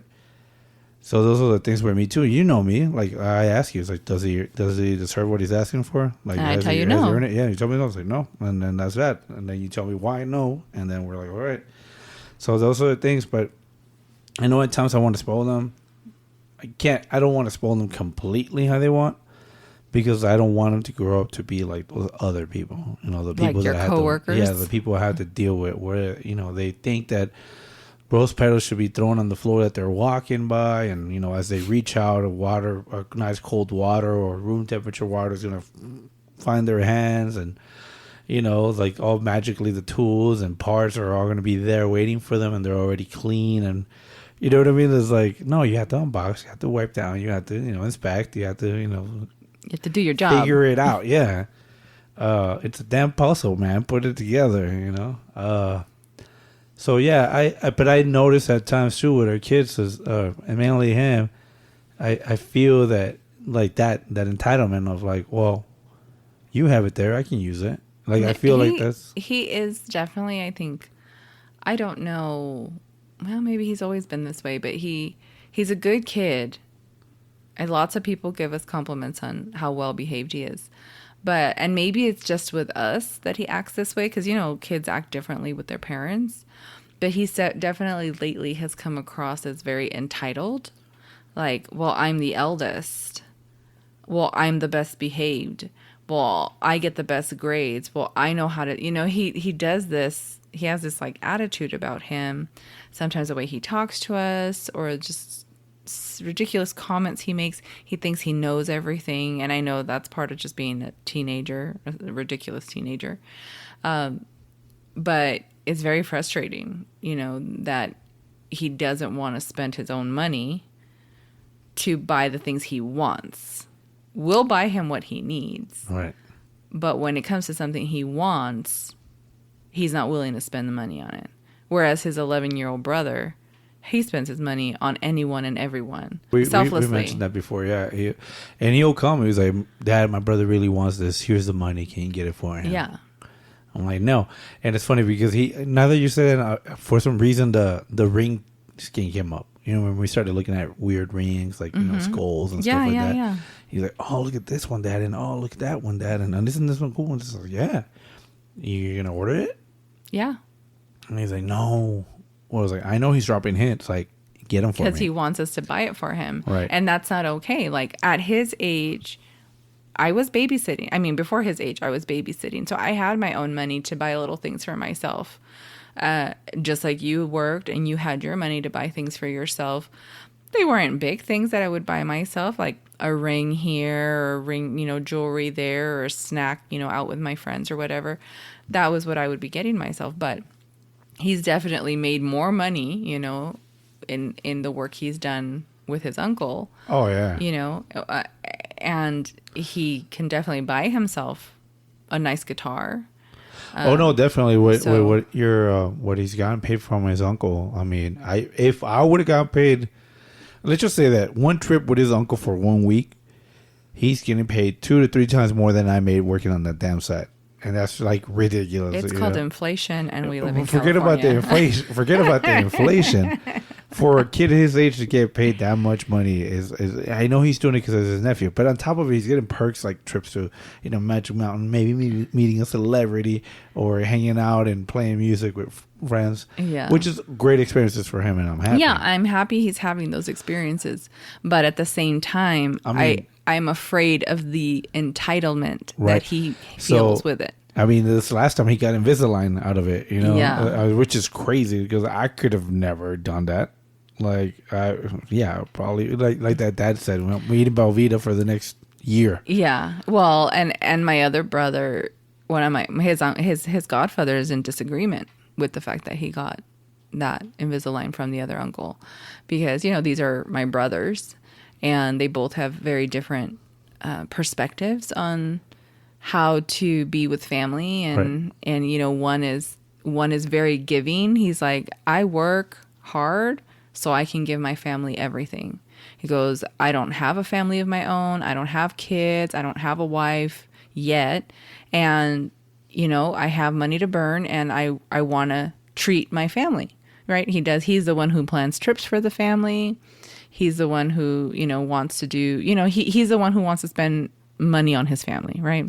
So those are the things where me too. You know me. Like I ask you, it's like, does he deserve what he's asking for? Like and I tell you no. Has he earned it? Yeah, you tell me no. I was like no, and then that's that. And then you tell me why no, and then we're like, all right. So those are the things. But I know at times I want to spoil them. I don't want to spoil them completely how they want, because I don't want them to grow up to be like those other people. The people like your that coworkers. the people I have to deal with, where they think that rose petals should be thrown on the floor that they're walking by, and as they reach out, a nice cold water or room temperature water is gonna find their hands, and like all magically the tools and parts are all gonna be there waiting for them, and they're already clean, and you know what I mean. It's like, no, you have to unbox, you have to wipe down, you have to inspect, you have to you have to do your job, figure it out. Yeah, it's a damn puzzle, man. Put it together, So yeah, but I notice at times too with our kids, and mainly him, I feel that like that entitlement of like, well, you have it there, I can use it. Like I feel like he is definitely, I think, I don't know, well maybe he's always been this way, but he's a good kid, and lots of people give us compliments on how well behaved he is. And maybe it's just with us that he acts this way, because kids act differently with their parents. But he definitely lately has come across as very entitled. Like, well, I'm the eldest. Well, I'm the best behaved. Well, I get the best grades. Well, I know how to, he does this. He has this like attitude about him. Sometimes the way he talks to us, or just ridiculous comments he makes. He thinks he knows everything. And I know that's part of just being a teenager, a ridiculous teenager. But it's very frustrating, that he doesn't want to spend his own money to buy the things he wants. We'll buy him what he needs. Right. But when it comes to something he wants, he's not willing to spend the money on it. Whereas his 11-year-old brother, he spends his money on anyone and everyone selflessly. We mentioned that before, yeah. He'll come. He's like, Dad, my brother really wants this. Here's the money. Can you get it for him? Yeah. I'm like, no. And it's funny because now that you said it, for some reason, the ring skin came up. When we started looking at weird rings, like, skulls and stuff like that. Yeah. He's like, oh, look at this one, Dad. And oh, look at that one, Dad. And isn't this one cool? And it's like, yeah. You going to order it? Yeah. And he's like, no. Well, I was like, I know he's dropping hints. Like, get him for me. Because he wants us to buy it for him. Right. And that's not okay. Like, at his age, I was babysitting. I mean, before his age, I was babysitting. So I had my own money to buy little things for myself. Just like you worked and you had your money to buy things for yourself. They weren't big things that I would buy myself, like a ring here or a ring, jewelry there, or a snack, out with my friends or whatever. That was what I would be getting myself. But he's definitely made more money, in the work he's done with his uncle. Oh, yeah. And he can definitely buy himself a nice guitar. Oh no, definitely. So- What he's gotten paid from his uncle. I mean, if I would have got paid, let's just say that one trip with his uncle for 1 week, he's getting paid 2 to 3 times more than I made working on that damn set, and that's like ridiculous. It's called inflation, and we live in Forget California. about the inflation. Forget about the inflation. For a kid his age to get paid that much money is I know he's doing it because of his nephew, but on top of it, he's getting perks like trips to Magic Mountain, maybe meeting a celebrity or hanging out and playing music with friends. Yeah, which is great experiences for him, and I'm happy. Yeah, I'm happy he's having those experiences, but at the same time, I'm afraid of the entitlement that he feels with it. I mean, this last time he got Invisalign out of it, which is crazy because I could have never done that. Like, probably like that dad said, we eat Belvita for the next year. Yeah, well, and my other brother, one of his godfather is in disagreement with the fact that he got that Invisalign from the other uncle, because these are my brothers, and they both have very different perspectives on how to be with family, and one is very giving. He's like, I work hard so I can give my family everything. He goes, I don't have a family of my own. I don't have kids. I don't have a wife yet. And, I have money to burn, and I want to treat my family, right? He's the one who plans trips for the family. He's the one who, wants to do, he's the one who wants to spend money on his family, right?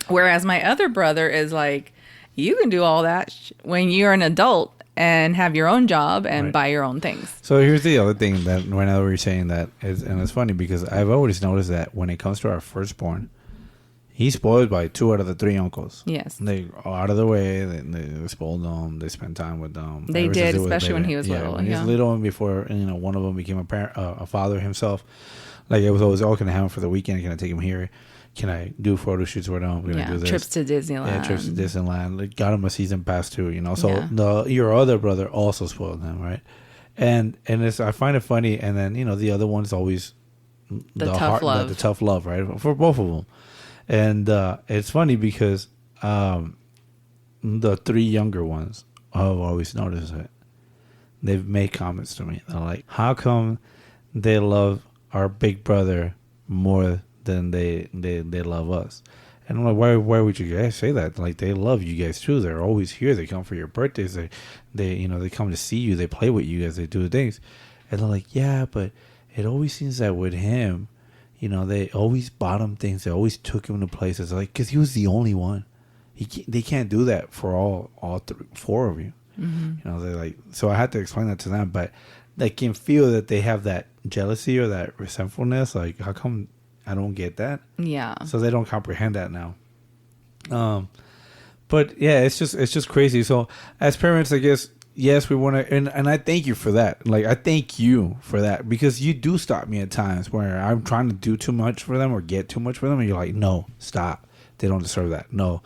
Whereas my other brother is like, you can do all that when you're an adult and have your own job and buy your own things. So here's the other thing that whenever we're saying that and it's funny because I've always noticed that when it comes to our firstborn, he's spoiled by 2 out of the 3 uncles. Yes. They are out of the way. They spoiled them. They spend time with them. They did, especially when he was little. When he was little and before, one of them became a parent, a father himself. Like, it was always, can I have him for the weekend? Can I take him here? Can I do photo shoots with him? Can I do this? Trips to Disneyland. Yeah, trips to Disneyland. Like, got him a season pass too, So your other brother also spoiled him, right? And I find it funny. And then, the other one's always the tough love. The tough love, right? For both of them. And it's funny because the 3 younger ones, I've always noticed it. They've made comments to me. They're like, how come they love our big brother more than they love us? And I'm like, why would you guys say that? Like, they love you guys too. They're always here. They come for your birthdays. They come to see you. They play with you guys. They do things. And they're like, yeah, but it always seems that with him, they always bought him things. They always took him to places. Like, because he was the only one. They can't do that for all 4 of you. Mm-hmm. They're like, so I had to explain that to them. But they can feel that they have that jealousy or that resentfulness. Like, how come I don't get that? Yeah. So they don't comprehend that now. But yeah, it's just crazy. So as parents, I guess, yes, we want to, and I thank you for that. Like, I thank you for that because you do stop me at times where I'm trying to do too much for them or get too much for them, and you're like, no, stop. They don't deserve that. No,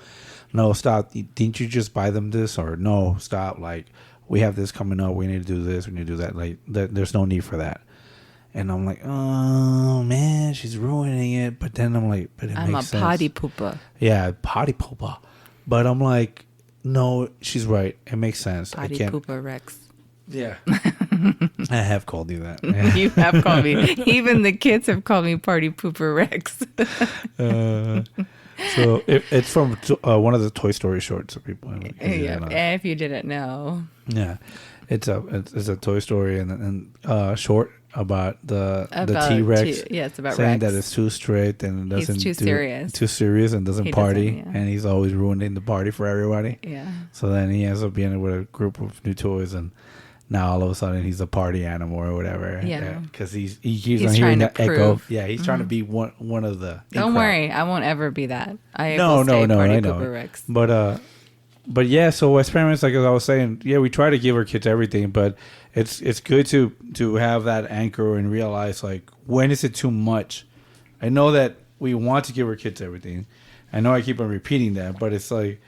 stop. Didn't you just buy them this? Or no, stop. Like, we have this coming up. We need to do this. We need to do that. Like, there's no need for that. And I'm like, oh man, she's ruining it. But then I'm like, but I'm makes sense. I'm a potty pooper. Yeah, potty pooper. But I'm like, no, she's right. It makes sense. Potty pooper Rex. Yeah. I have called you that. You have called me. Even the kids have called me Party Pooper Rex. So it's from one of the Toy Story shorts. So people, if you didn't know. Yeah, it's a Toy Story and short about the T-Rex. It's about saying Rex. that it's too strict and doesn't he's too serious and doesn't party, and he's always ruining the party for everybody. Yeah. So then he ends up being with a group of new toys, and now all of a sudden he's a party animal or whatever. Yeah. Because he keeps on hearing that echo. Yeah, he's trying to be one of the. Don't worry, I won't ever be that. No, I know. Rex. But yeah, so as parents, like as I was saying, yeah, we try to give our kids everything, but it's good to have that anchor and realize, like, when is it too much? I know that we want to give our kids everything. I know I keep on repeating that, but it's like,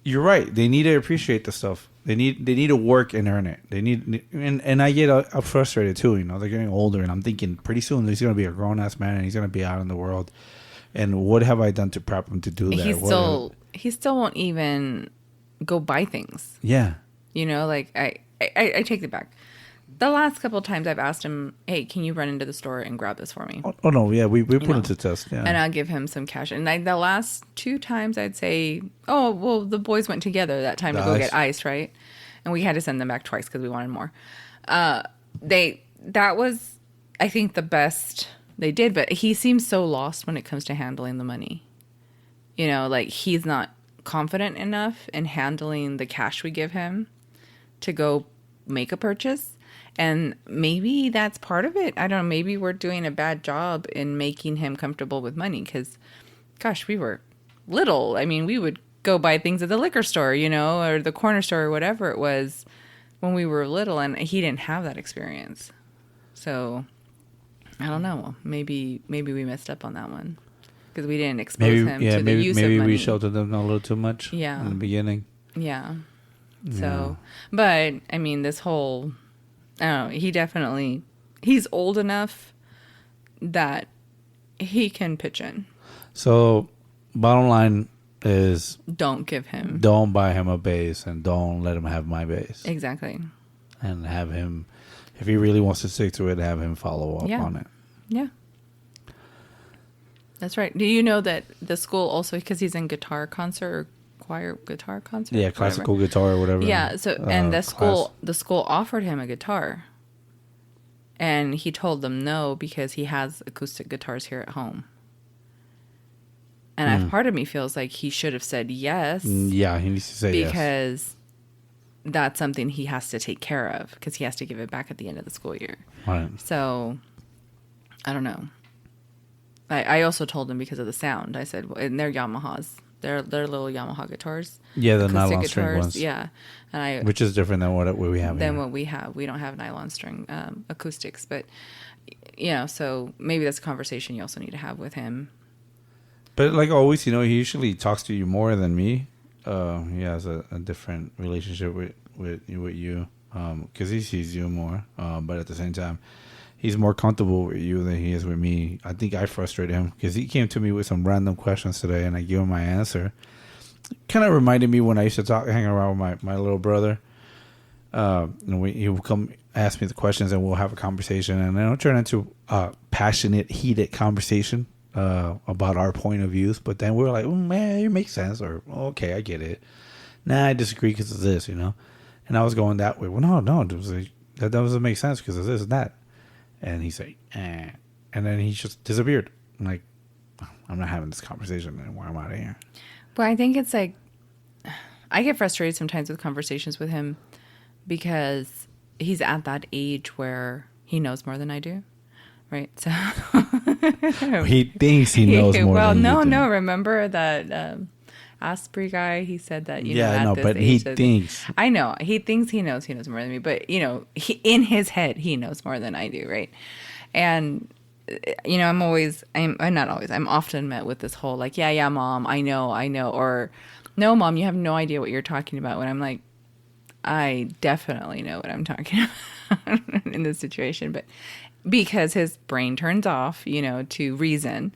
you're right. They need to appreciate the stuff. They need to work and earn it. They need, and I get frustrated too. They're getting older, and I'm thinking pretty soon he's going to be a grown ass man, and he's going to be out in the world. And what have I done to prep him to do that? he still won't even go buy things. Yeah. You know, like I take it back. The last couple of times I've asked him, hey, can you run into the store and grab this for me? Oh no, yeah, we put it to test. Yeah. And I'll give him some cash. And the last 2 times I'd say, oh, well, the boys went together that time to go get ice, right? And we had to send them back twice because we wanted more. That was, I think, the best they did. But he seems so lost when it comes to handling the money. You know, like he's not confident enough in handling the cash we give him to go make a purchase. And maybe that's part of it. I don't know. Maybe we're doing a bad job in making him comfortable with money because, gosh, we were little. I mean, we would go buy things at the liquor store, you know, or the corner store or whatever it was when we were little. And he didn't have that experience. So, I don't know. Maybe we messed up on that one because we didn't expose him to the use of money. Maybe we sheltered them a little too much in the beginning. Yeah. So, but, I mean, this whole... Oh, he's old enough that he can pitch in. So, bottom line is... Don't buy him a bass and don't let him have my bass. Exactly. And have him, if he really wants to stick to it, have him follow up on it. Yeah. That's right. Do you know that the school also, because he's in guitar concert or choir guitar concert? Yeah, classical guitar or whatever. Yeah, so and the school offered him a guitar. And he told them no because he has acoustic guitars here at home. And part of me feels like he should have said yes. Yeah, he needs to say yes. Because that's something he has to take care of because he has to give it back at the end of the school year. Right. So, I don't know. I also told him because of the sound. I said, and they're Yamahas. They're little Yamaha guitars. Yeah, the nylon string ones. Yeah, and which is different than what we have. What we have. We don't have nylon string acoustics, but you know, so maybe that's a conversation you also need to have with him. But like always, you know, he usually talks to you more than me. He has a different relationship with you because he sees you more. But at the same time, he's more comfortable with you than he is with me. I think I frustrated him because he came to me with some random questions today, and I gave him my answer. Kind of reminded me when I used to hang around with my little brother. He would come ask me the questions, and we'll have a conversation, and it'll turn into a passionate, heated conversation about our point of views. But then we're like, man, it makes sense, or okay, I get it. Nah, I disagree because of this, you know. And I was going that way. Well, no, that doesn't make sense because of this and that. And he said, eh. And then he just disappeared. I'm like, I'm not having this conversation anymore. I'm out of here. Well, I think it's like, I get frustrated sometimes with conversations with him because he's at that age where he knows more than I do. Right? So he thinks he knows more than you do. Well, no. Remember that Asprey guy? He said that, you know, at this but age he thinks. I know. He thinks he knows more than me. But, you know, in his head, he knows more than I do, right? And, you know, I'm often met with this whole, like, yeah, Mom, I know. Or, no, Mom, you have no idea what you're talking about. When I'm like, I definitely know what I'm talking about in this situation. But because his brain turns off, you know, to reason,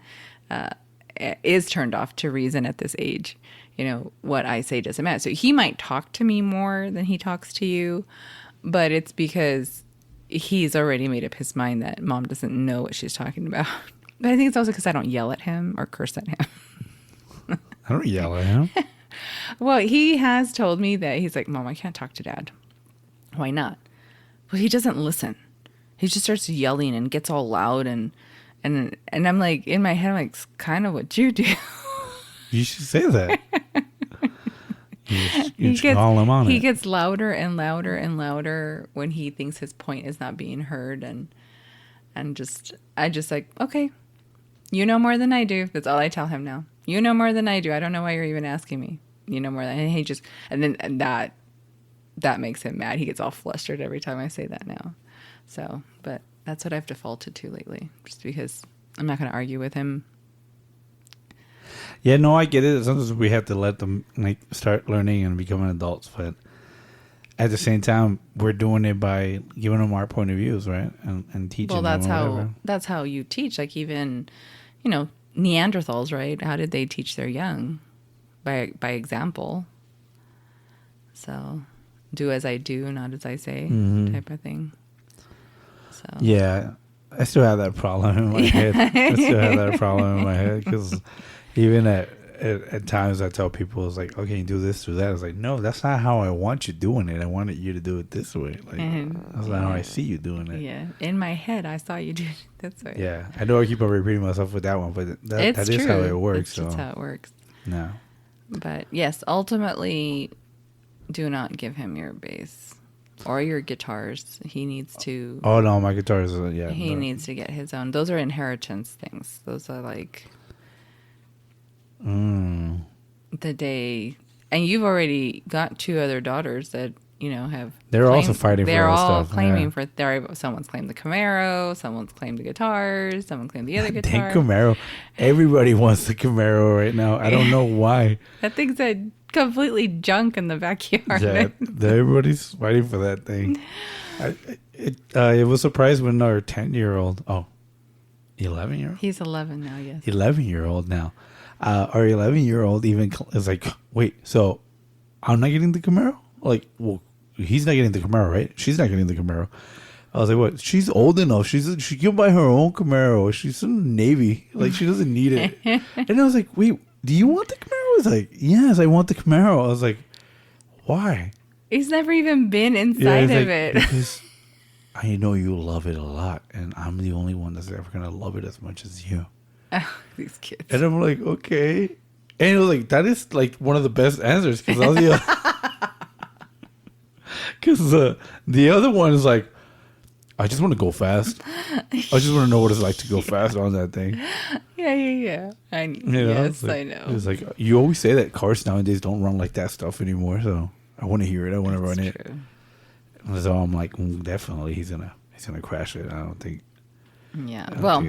is turned off to reason at this age. You know, what I say doesn't matter. So he might talk to me more than he talks to you, but it's because he's already made up his mind that Mom doesn't know what she's talking about. But I think it's also because I don't yell at him or curse at him. I don't yell at him. Well, he has told me that he's like, Mom, I can't talk to Dad. Why not? Well, he doesn't listen. He just starts yelling and gets all loud and I'm like, in my head, I'm like, it's kind of what you do. You should say that. He gets louder and louder and louder when he thinks his point is not being heard, and I just like, okay, you know more than I do. That's all I tell him now. You know more than I do. I don't know why you're even asking me. You know more than, and that makes him mad. He gets all flustered every time I say that now. So, but that's what I've defaulted to lately, just because I'm not going to argue with him. Yeah, no, I get it. Sometimes we have to let them like start learning and becoming adults, but at the same time, we're doing it by giving them our point of views, right? And teaching them. Well, that's how you teach. Like even, you know, Neanderthals, right? How did they teach their young? by example. So, do as I do, not as I say, type of thing. So yeah, I still have that problem in my head. I still have that problem in my head because even at times I tell people, it's like, okay, you do this, do that. It's like, no, that's not how I want you doing it. I wanted you to do it this way. Like, that's not how I see you doing it. Yeah, in my head, I saw you do it this way. Yeah, I know I keep on repeating myself with that one, but that is true. how it works. That's how it works. No. But yes, ultimately, do not give him your bass or your guitars. He needs to. Oh no, my guitars. He needs to get his own. Those are inheritance things. Those are like the day. And you've already got 2 other daughters that have. They're also fighting for that stuff. They're all claiming for. Someone's claimed the Camaro. Someone's claimed the guitars. Someone claimed the other guitar. Dang Camaro! Everybody wants the Camaro right now. I don't know why. That thing's a completely junk in the backyard. Yeah, everybody's fighting for that thing. It was surprised when our 10-year-old, 11-year-old? He's 11 now, yes. 11-year-old now. Our 11-year-old even is like, wait, so I'm not getting the Camaro? Like, well, he's not getting the Camaro, right? She's not getting the Camaro. I was like, what? She's old enough. She can buy her own Camaro. She's in the Navy. Like, she doesn't need it. And I was like, wait, do you want the Camaro? He's like, yes, I want the Camaro. I was like, why? He's never even been inside of it. Because I know you love it a lot, and I'm the only one that's ever going to love it as much as you. Oh, these kids. And I'm like, okay. And it was like, that is like one of the best answers, because the other one is like, I just want to go fast. I just want to know what it's like to go fast on that thing. Yeah. Yes, I know. It's like, you always say that cars nowadays don't run like that stuff anymore, so I want to hear it. I want to run it. So I'm like, definitely he's gonna crash it. I don't think. Yeah. Well,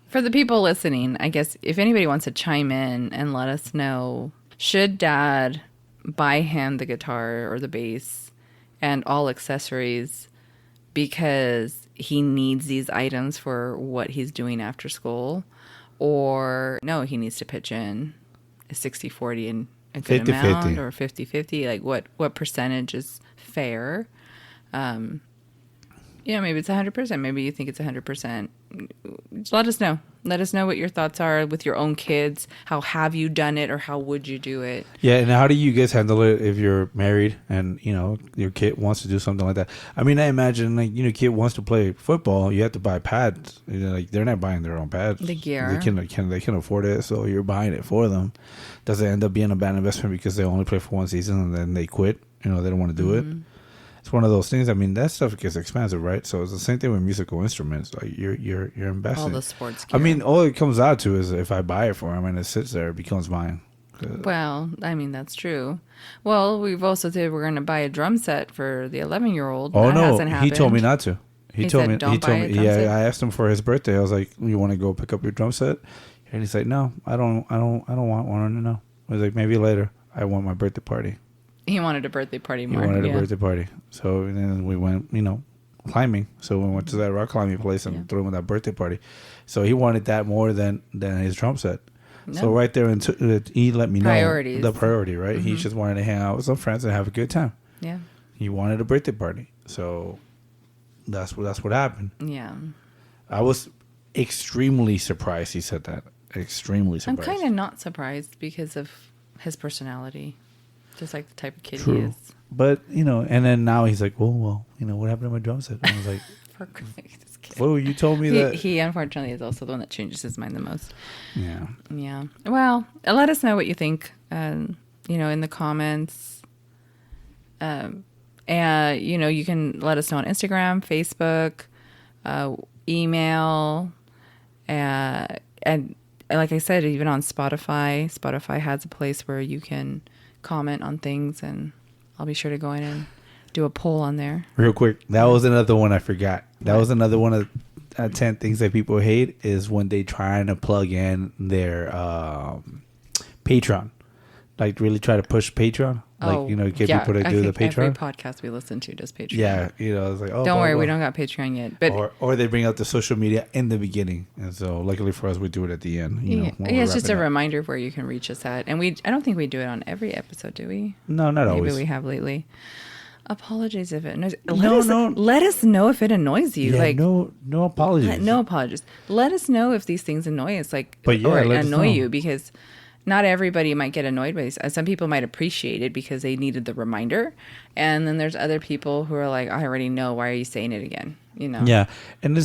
for the people listening, I guess if anybody wants to chime in and let us know, should Dad buy him the guitar or the bass and all accessories because he needs these items for what he's doing after school, or no, he needs to pitch in a 60-40 and a good 50-50. amount, or 50-50, like what percentage is fair? Maybe it's 100%. Maybe you think it's 100%. Just let us know. Let us know what your thoughts are with your own kids. How have you done it, or how would you do it? Yeah, and how do you guys handle it if you're married and, your kid wants to do something like that? I mean, I imagine, kid wants to play football, you have to buy pads. They're not buying their own pads. The gear. They can afford it, so you're buying it for them. Does it end up being a bad investment because they only play for one season and then they quit? They don't want to do it. It's one of those things. I mean, that stuff gets expensive, right? So it's the same thing with musical instruments. Like you're investing. All the sports gear. I mean, all it comes out to is if I buy it for him and it sits there, it becomes mine. Well, I mean, that's true. Well, we've also said we're going to buy a drum set for the 11-year-old. Oh, that no, hasn't happened. he told me not to. He told me. Set? I asked him for his birthday. I was like, "You want to go pick up your drum set?" And he's like, "No, I don't want one. No." I was like, "Maybe later. I want my birthday party." He wanted a birthday party more. He wanted a birthday party. So then we went, climbing. So we went to that rock climbing place and threw him that birthday party. So he wanted that more than his drum set. No. So right there, he let me know the priority, right? Mm-hmm. He just wanted to hang out with some friends and have a good time. Yeah. He wanted a birthday party. So that's what happened. Yeah. I was extremely surprised he said that. Extremely surprised. I'm kind of not surprised because of his personality. Just like the type of kid True. he is. But, and then now he's like, well, what happened to my drum set? And I was like, this kid. Well, you told me that. He unfortunately is also the one that changes his mind the most. Yeah. Yeah. Well, let us know what you think, in the comments. And, you can let us know on Instagram, Facebook, email, and like I said, even on Spotify. Spotify has a place where you can comment on things, and I'll be sure to go in and do a poll on there. Real quick, that was another one I forgot. That was another one of 10 things that people hate is when they trying to plug in their Patreon, like really try to push Patreon. Like, get people to do the Patreon. Every podcast we listen to does Patreon. Yeah, it's like, oh, don't worry, we don't got Patreon yet. But or they bring out the social media in the beginning, and so luckily for us, we do it at the end. It's just a reminder of where you can reach us at, and I don't think we do it on every episode, do we? No, not always. Maybe we have lately. Apologies if it annoys. Let us know if it annoys you. Yeah, no apologies. No apologies. Let us know if these things annoy us, or let annoy you, because not everybody might get annoyed by these. Some people might appreciate it because they needed the reminder. And then there's other people who are like, I already know. Why are you saying it again? Yeah. And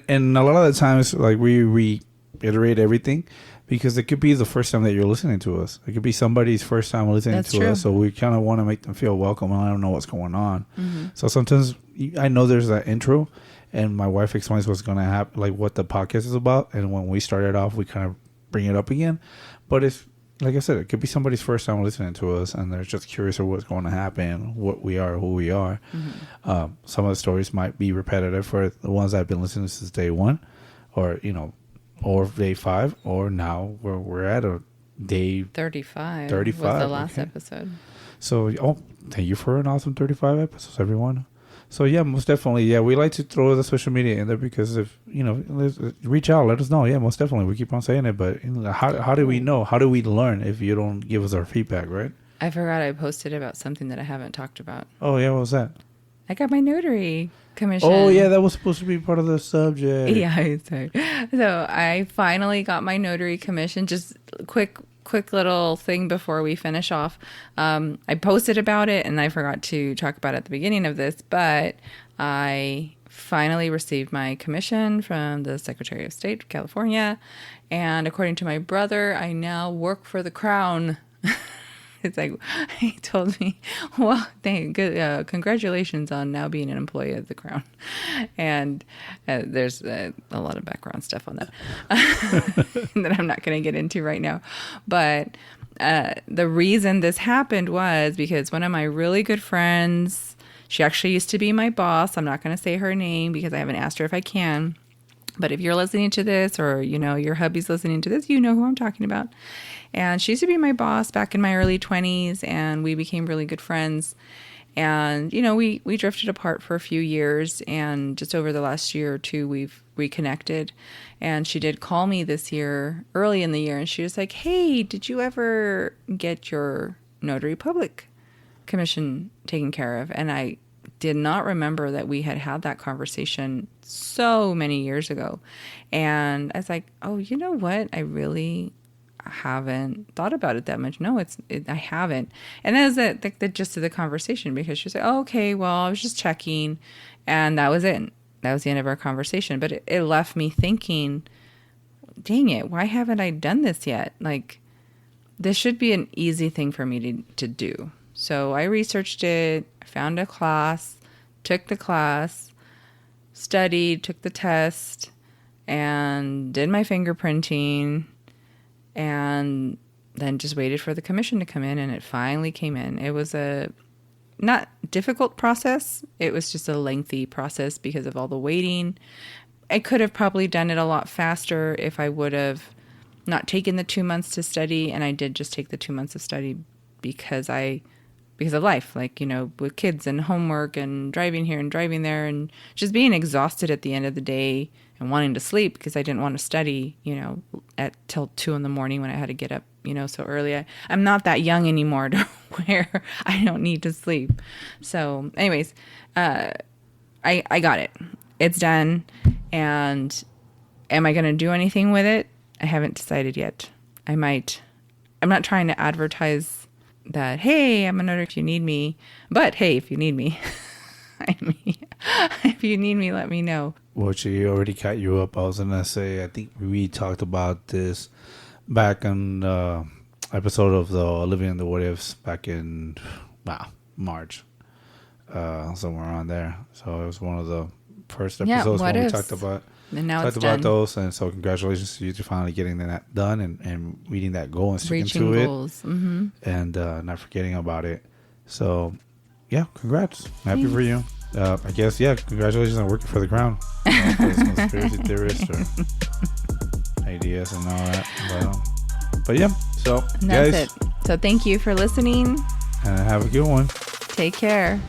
and a lot of the times, like, we reiterate everything because it could be the first time that you're listening to us. It could be somebody's first time listening to us. So we kind of want to make them feel welcome and I don't know what's going on. Mm-hmm. So sometimes I know there's that intro and my wife explains what's going to happen, like what the podcast is about. And when we started off, we kind of bring it up again. But it's, like I said, it could be somebody's first time listening to us, and they're just curious of what's going to happen, what we are, who we are. Mm-hmm. Some of the stories might be repetitive for the ones that have been listening since day one, or day 5, or now we're at a day 35. 35 was the last episode. So, thank you for an awesome 35 episodes, everyone. So yeah, most definitely. Yeah, we like to throw the social media in there because if reach out, let us know. Yeah, most definitely. We keep on saying it, but how do we know? How do we learn if you don't give us our feedback, right? I forgot I posted about something that I haven't talked about. Oh yeah, what was that? I got my notary commission. Oh yeah, that was supposed to be part of the subject. Yeah, sorry. So I finally got my notary commission. Just quick little thing before we finish off. I posted about it and I forgot to talk about it at the beginning of this, but I finally received my commission from the Secretary of State of California. And according to my brother, I now work for the Crown. It's like, he told me, well, congratulations on now being an employee of the Crown. And there's a lot of background stuff on that that I'm not going to get into right now. But the reason this happened was because one of my really good friends, she actually used to be my boss. I'm not going to say her name because I haven't asked her if I can. But if you're listening to this or, your hubby's listening to this, you know who I'm talking about. And she used to be my boss back in my early 20s, and we became really good friends. And, we drifted apart for a few years, and just over the last year or two, we've reconnected. And she did call me this year, early in the year, and she was like, hey, did you ever get your notary public commission taken care of? And I did not remember that we had that conversation so many years ago. And I was like, oh, you know what? I really haven't thought about it that much. No, I haven't. And that was the gist of the conversation, because she was like, oh, okay, well, I was just checking. And that was it. That was the end of our conversation. But it left me thinking, dang it, why haven't I done this yet? Like, this should be an easy thing for me to do. So I researched it, found a class, took the class, studied, took the test, and did my fingerprinting, and then just waited for the commission to come in, and it finally came in. It was a not difficult process. It was just a lengthy process because of all the waiting. I could have probably done it a lot faster if I would have not taken the 2 months to study, and I did just take the 2 months of study because of life, like, with kids and homework and driving here and driving there and just being exhausted at the end of the day and wanting to sleep because I didn't want to study, till 2 a.m. when I had to get up, so early. I'm not that young anymore to where I don't need to sleep. So anyways, I got it. It's done. And am I going to do anything with it? I haven't decided yet. I might. I'm not trying to advertise that, hey, I'm a notary if you need me. But hey, if you need me, if you need me, let me know. Well, she already cut you up. I was going to say, I think we talked about this back on the episode of the Living in the What Ifs back in, March. Somewhere around there. So it was one of the first episodes when we talked about. And now talked it's about done. Those, and so congratulations to you to finally getting that done and meeting that goal and sticking Reaching to goals. it, mm-hmm. and not forgetting about it. So, yeah, congrats! Happy for you. I guess, congratulations on working for the Crown. Conspiracy theorists or ideas and all that. But yeah, so and that's it. So thank you for listening. Have a good one. Take care.